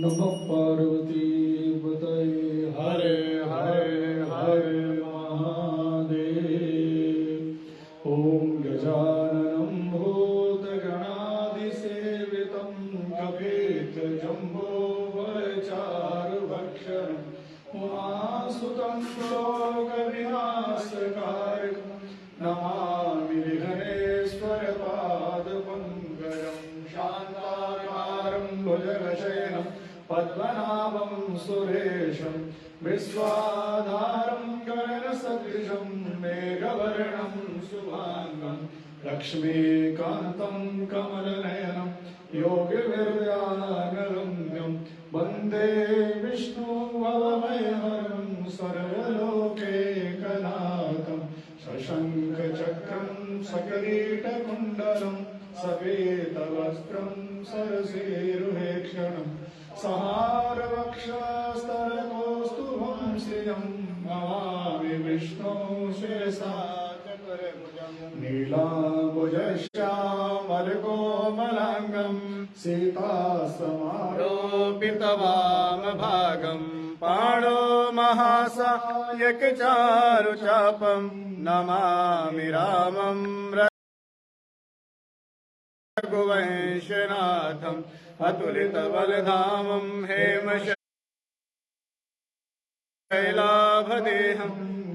नमः पार्वती पतये हरे हरे हरे महादेव। ओम गजाननं भूतगणादिसेवितं कपित्थजम्बो फलचारुभक्षणं उमासुतं शोकविनाशकारकं नमामि विघ्नेश्वरपादपङ्कजं शान्ताकारं भुजगशयनं पद्मनाभं सुरेशं विश्वाधारं गगनसदृशं मेघवर्णं शुभाङ्गं लक्ष्मीकान्तं कमलनयनं योगिविर्यानगम्यं वन्दे विष्णुभवभयहरं सर्वलोकैकनाथं शशङ्खचक्रं सकरीटकुण्डलं सवेतवस्त्रं सरसीरुहेक्षणं सहारवक्षस्थलकौस्तुभं श्रियं नमामि विष्णु शिरसा नीलाम्बुजश्यामलकोमलाङ्गं सीतासमारोपितवामभागं पाणो महासायकचारुचापं नमामि रामं रघुवंशनाथम् अतुलितबलधामं हेमशैलाभदेहं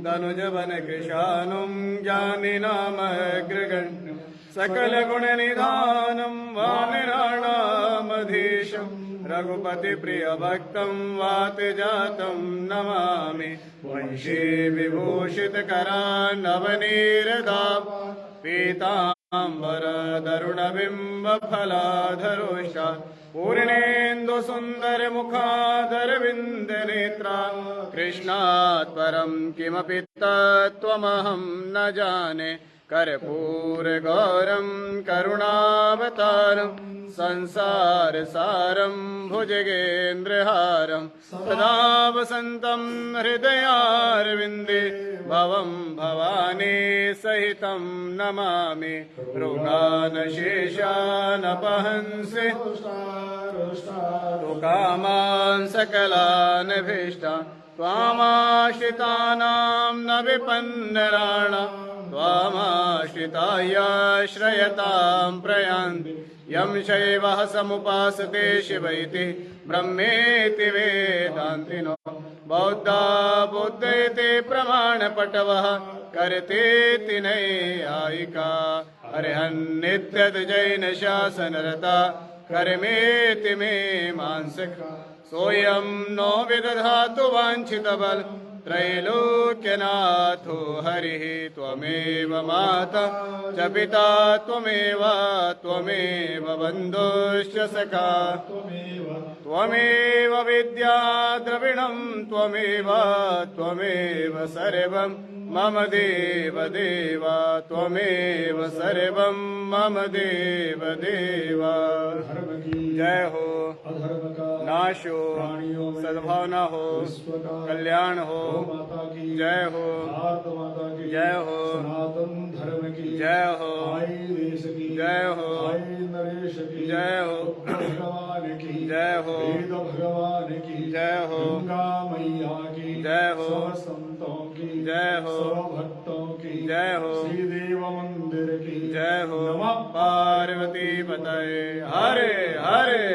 धनुजवनकृशानुं ज्ञानिनामग्रगण्यं सकलगुणनिधानं वानराणामधीशं रघुपति प्रिय भक्तं वातजातं नमामि वंशी विभूषित करान्नवनीरदा पीताम्बरधरुणबिम्ब फलाधरोषा पूर्णेन्दु सुन्दर मुखादरविन्द नेत्रा कृष्णात् परं किमपि तत्त्वमहं न जाने कर्पूर गौरं करुणावतारं संसार सारं भुजगेन्द्रहारं सदा वसन्तं हृदयारविन्दे भवं भवानी सहितं नमामि रोगानशेषानपहंसि कामान् सकलान् भीष्टान् त्वामाश्रितानां न विपन्नराणां त्वामाश्रितायाश्रयतां प्रयान्ति यं शैवः समुपासते शिव इति ब्रह्मेति वेदान्तिनो बौद्धा बुद्धेति प्रमाणपटवः करतेति नैयायिका अर्हन्नित्यत जैन शासनरता कर्मेति मे मांसक सोऽयं नो विदधातु वाञ्छितबल त्रैलोक्यनाथो हरिः त्वमेव माता च पिता त्वमेव बन्धुश्च सखा त्वमेव विद्या द्रविणं त्वमेव सर्वं मम देव देवा त्वमेव सर्वं मम देव देवा। जय हो, नाश हो, सद्भावना हो, कल्याण हो, जय हो, जय हो, जय हो, जय हो, जय हो, जय हो, जय हो, जय हो, जय हो, भक्तों की जय हो, श्री देव मंदिर की जय हो, पार्वती पतये हरे हरे।